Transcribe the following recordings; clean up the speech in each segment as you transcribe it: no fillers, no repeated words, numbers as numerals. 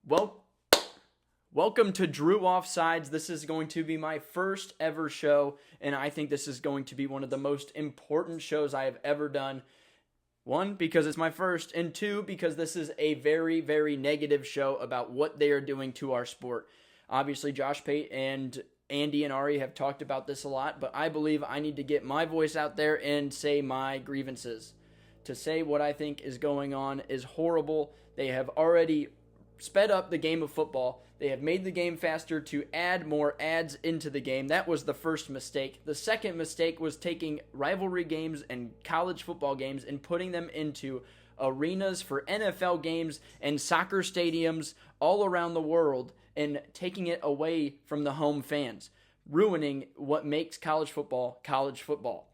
Well, welcome to DrewOffsides. This is going to be my first ever show, and I think this is going to be one of the most important shows I have ever done. One, because it's my first, and two, because this is a very, very negative show about what they are doing to our sport. Obviously, Josh Pate and Andy and Ari have talked about this a lot, but I believe I need to get my voice out there and say my grievances. To say what I think is going on is horrible. They have already sped up the game of football. They have made the game faster to add more ads into the game. That was the first mistake. The second mistake was taking rivalry games and college football games and putting them into arenas for NFL games and soccer stadiums all around the world and taking it away from the home fans, ruining what makes college football college football.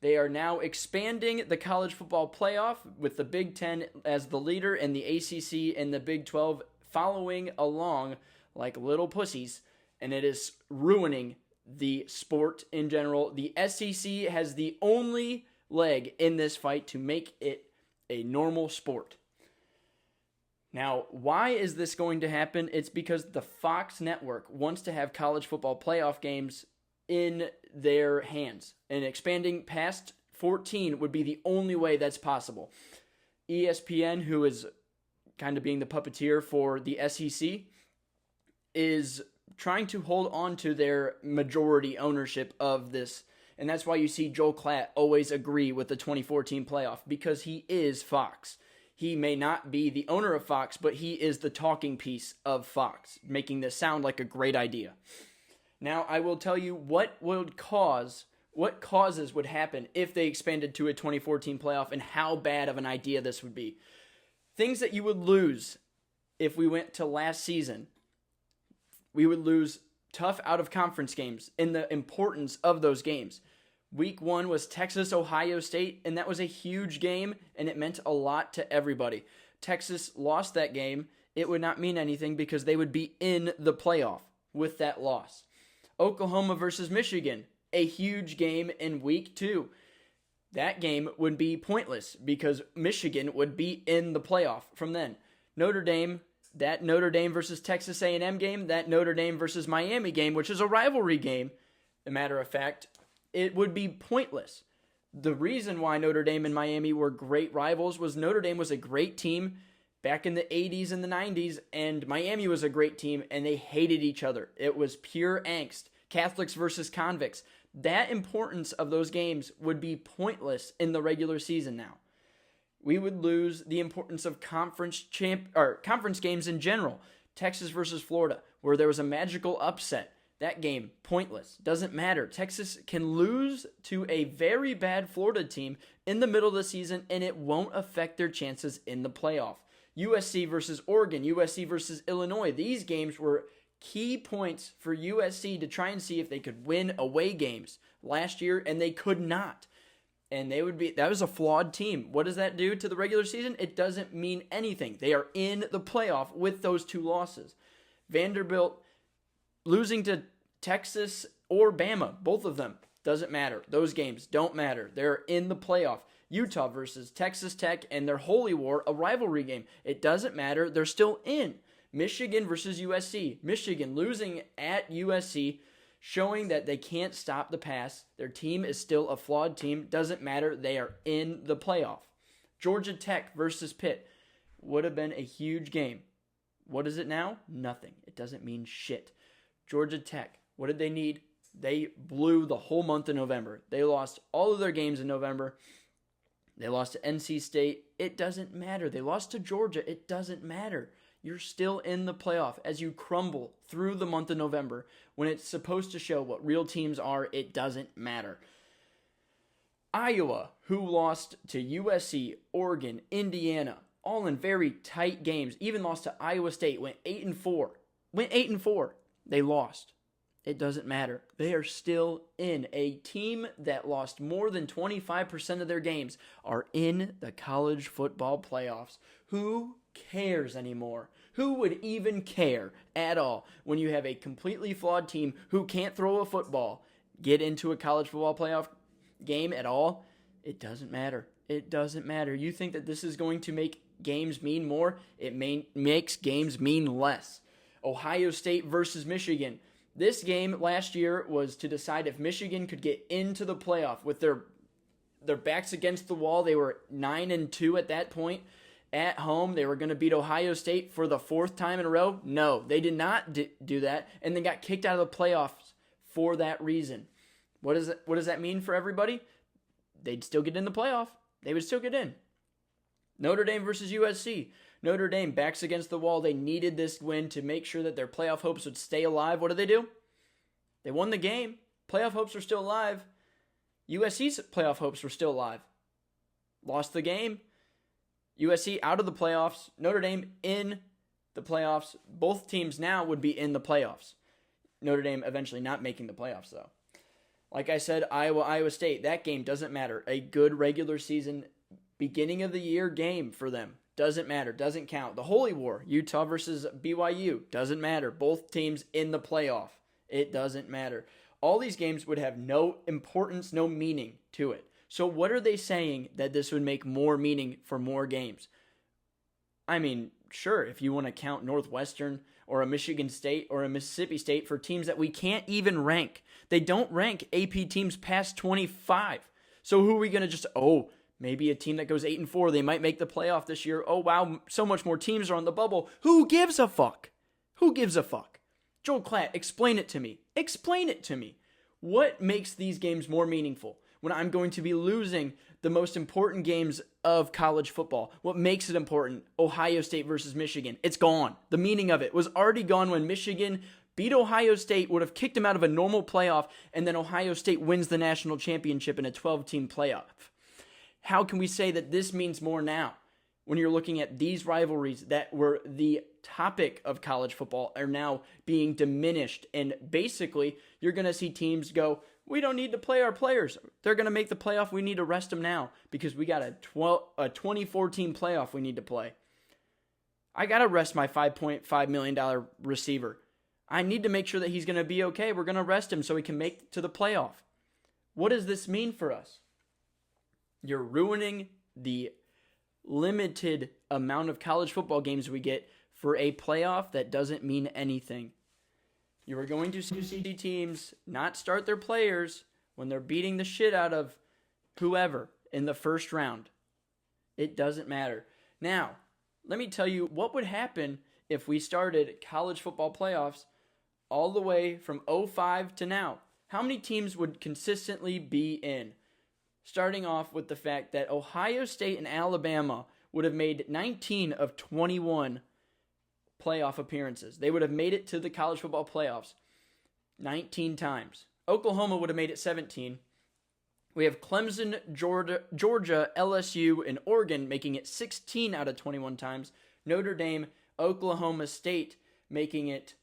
They are now expanding the college football playoff with the Big Ten as the leader and the ACC and the Big 12 following along like little pussies, and it is ruining the sport in general. The SEC has the only leg in this fight to make it a normal sport. Now, why is this going to happen? It's because the Fox network wants to have college football playoff games in their hands, and expanding past 14 would be the only way that's possible. ESPN, who is kind of being the puppeteer for the SEC, is trying to hold on to their majority ownership of this, and that's why you see Joel Klatt always agree with the 2014 playoff, because he is Fox. He may not be the owner of Fox, but he is the talking piece of Fox, making this sound like a great idea. Now, I will tell you what causes would happen if they expanded to a 2014 playoff and how bad of an idea this would be. Things that you would lose if we went to last season. We would lose tough out-of-conference games and the importance of those games. Week 1 was Texas-Ohio State, and that was a huge game, and it meant a lot to everybody. Texas lost that game. It would not mean anything because they would be in the playoff with that loss. Oklahoma versus Michigan, a huge game in week 2. That game would be pointless because Michigan would be in the playoff from then. Notre Dame versus Texas A&M game, that Notre Dame versus Miami game, which is a rivalry game, a matter of fact, it would be pointless. The reason why Notre Dame and Miami were great rivals was Notre Dame was a great team back in the 80s and the 90s, and Miami was a great team, and they hated each other. It was pure angst. Catholics versus convicts. That importance of those games would be pointless in the regular season now. We would lose the importance of conference games in general. Texas versus Florida, where there was a magical upset. That game, pointless. Doesn't matter. Texas can lose to a very bad Florida team in the middle of the season, and it won't affect their chances in the playoff. USC versus Oregon, USC versus Illinois. These games were key points for USC to try and see if they could win away games last year, and they could not. And that was a flawed team. What does that do to the regular season? It doesn't mean anything. They are in the playoff with those 2 losses. Vanderbilt losing to Texas or Bama, both of them, doesn't matter. Those games don't matter. They're in the playoff. Utah versus Texas Tech and their Holy War, a rivalry game. It doesn't matter. They're still in. Michigan versus USC. Michigan losing at USC, showing that they can't stop the pass. Their team is still a flawed team. Doesn't matter. They are in the playoff. Georgia Tech versus Pitt would have been a huge game. What is it now? Nothing. It doesn't mean shit. Georgia Tech, what did they need? They blew the whole month of November. They lost all of their games in November. They lost to NC State. It doesn't matter. They lost to Georgia. It doesn't matter. You're still in the playoff as you crumble through the month of November. When it's supposed to show what real teams are, it doesn't matter. Iowa, who lost to USC, Oregon, Indiana, all in very tight games, even lost to Iowa State, went 8-4. They lost. It doesn't matter. They are still in. A team that lost more than 25% of their games are in the college football playoffs. Who cares anymore? Who would even care at all when you have a completely flawed team who can't throw a football get into a college football playoff game at all? It doesn't matter. It doesn't matter. You think that this is going to make games mean more, it makes games mean less. Ohio State versus Michigan. This game last year was to decide if Michigan could get into the playoff with their backs against the wall. They were 9-2 at that point. At home, they were going to beat Ohio State for the 4th time in a row. No, they did not do that, and they got kicked out of the playoffs for that reason. What does that mean for everybody? They'd still get in the playoff. They would still get in. Notre Dame versus USC. Notre Dame, backs against the wall. They needed this win to make sure that their playoff hopes would stay alive. What do? They won the game. Playoff hopes are still alive. USC's playoff hopes were still alive. Lost the game. USC out of the playoffs. Notre Dame in the playoffs. Both teams now would be in the playoffs. Notre Dame eventually not making the playoffs, though. Like I said, Iowa State, that game doesn't matter. A good regular season, beginning of the year game for them. Doesn't matter. Doesn't count. The Holy War, Utah versus BYU, doesn't matter. Both teams in the playoff. It doesn't matter. All these games would have no importance, no meaning to it. So what are they saying that this would make more meaning for more games? I mean, sure, if you want to count Northwestern or a Michigan State or a Mississippi State for teams that we can't even rank. They don't rank AP teams past 25. So who are we going to just, maybe a team that goes 8-4, they might make the playoff this year. Oh, wow, so much more teams are on the bubble. Who gives a fuck? Who gives a fuck? Joel Klatt, explain it to me. Explain it to me. What makes these games more meaningful when I'm going to be losing the most important games of college football? What makes it important? Ohio State versus Michigan. It's gone. The meaning of it was already gone when Michigan beat Ohio State, would have kicked them out of a normal playoff, and then Ohio State wins the national championship in a 12-team playoff. How can we say that this means more now when you're looking at these rivalries that were the topic of college football are now being diminished? And basically, you're going to see teams go, we don't need to play our players. They're going to make the playoff. We need to rest them now because we got a 24-team playoff we need to play. I got to rest my $5.5 million receiver. I need to make sure that he's going to be okay. We're going to rest him so he can make it to the playoff. What does this mean for us? You're ruining the limited amount of college football games we get for a playoff that doesn't mean anything. You are going to see teams not start their players when they're beating the shit out of whoever in the first round. It doesn't matter. Now, let me tell you what would happen if we started college football playoffs all the way from 2005 to now. How many teams would consistently be in? Starting off with the fact that Ohio State and Alabama would have made 19 of 21 playoff appearances. They would have made it to the college football playoffs 19 times. Oklahoma would have made it 17. We have Clemson, Georgia, LSU, and Oregon making it 16 out of 21 times. Notre Dame, Oklahoma State making it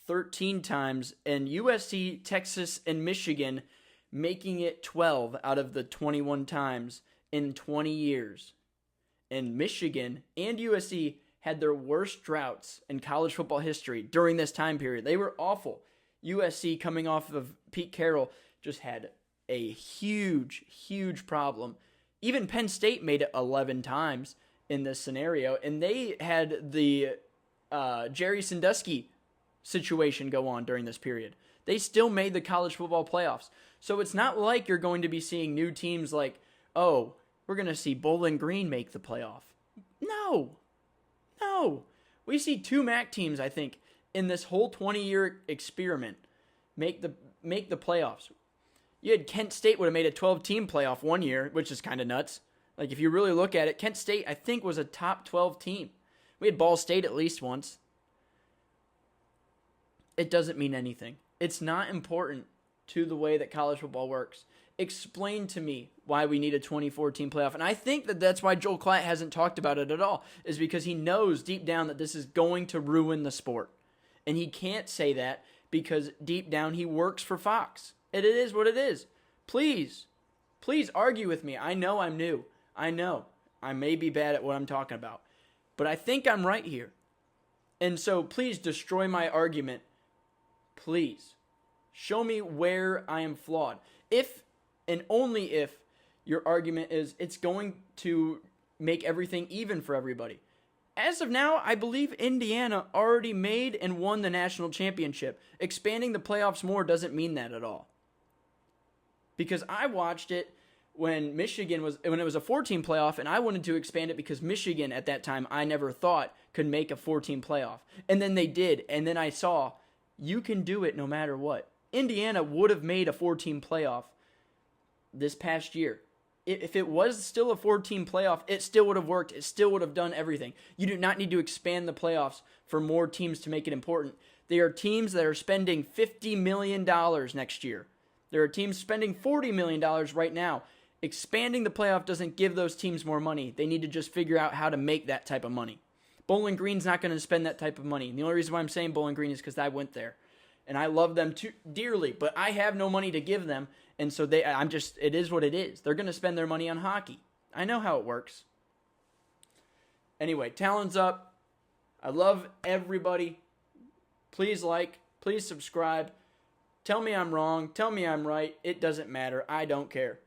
13 times. And USC, Texas, and Michigan making it 12 out of the 21 times in 20 years. And Michigan and USC had their worst droughts in college football history during this time period. They were awful. USC, coming off of Pete Carroll, just had a huge, huge problem. Even Penn State made it 11 times in this scenario, and they had the Jerry Sandusky situation go on during this period. They still made the college football playoffs. So it's not like you're going to be seeing new teams like, oh, we're going to see Bowling Green make the playoff. No. We see 2 MAC teams, I think, in this whole 20-year experiment make the playoffs. You had Kent State would have made a 12-team playoff one year, which is kind of nuts. Like, if you really look at it, Kent State, I think, was a top 12 team. We had Ball State at least once. It doesn't mean anything. It's not important to the way that college football works. Explain to me why we need a 24-team playoff. And I think that that's why Joel Klatt hasn't talked about it at all, is because he knows deep down that this is going to ruin the sport. And he can't say that because deep down he works for Fox. And it is what it is. Please argue with me. I know I'm new. I know I may be bad at what I'm talking about. But I think I'm right here. And so please destroy my argument. Please. Show me where I am flawed. If and only if your argument is it's going to make everything even for everybody. As of now, I believe Indiana already made and won the national championship. Expanding the playoffs more doesn't mean that at all. Because I watched it when it was a 4-team playoff, and I wanted to expand it because Michigan at that time I never thought could make a 4-team playoff. And then they did, and then I saw you can do it no matter what. Indiana would have made a 4-team playoff this past year. If it was still a 4-team playoff, it still would have worked. It still would have done everything. You do not need to expand the playoffs for more teams to make it important. There are teams that are spending $50 million next year. There are teams spending $40 million right now. Expanding the playoff doesn't give those teams more money. They need to just figure out how to make that type of money. Bowling Green's not going to spend that type of money. And the only reason why I'm saying Bowling Green is because I went there. And I love them too dearly, but I have no money to give them. And so it is what it is. They're going to spend their money on hockey. I know how it works. Anyway, Talon's up. I love everybody. Please like, please subscribe. Tell me I'm wrong. Tell me I'm right. It doesn't matter. I don't care.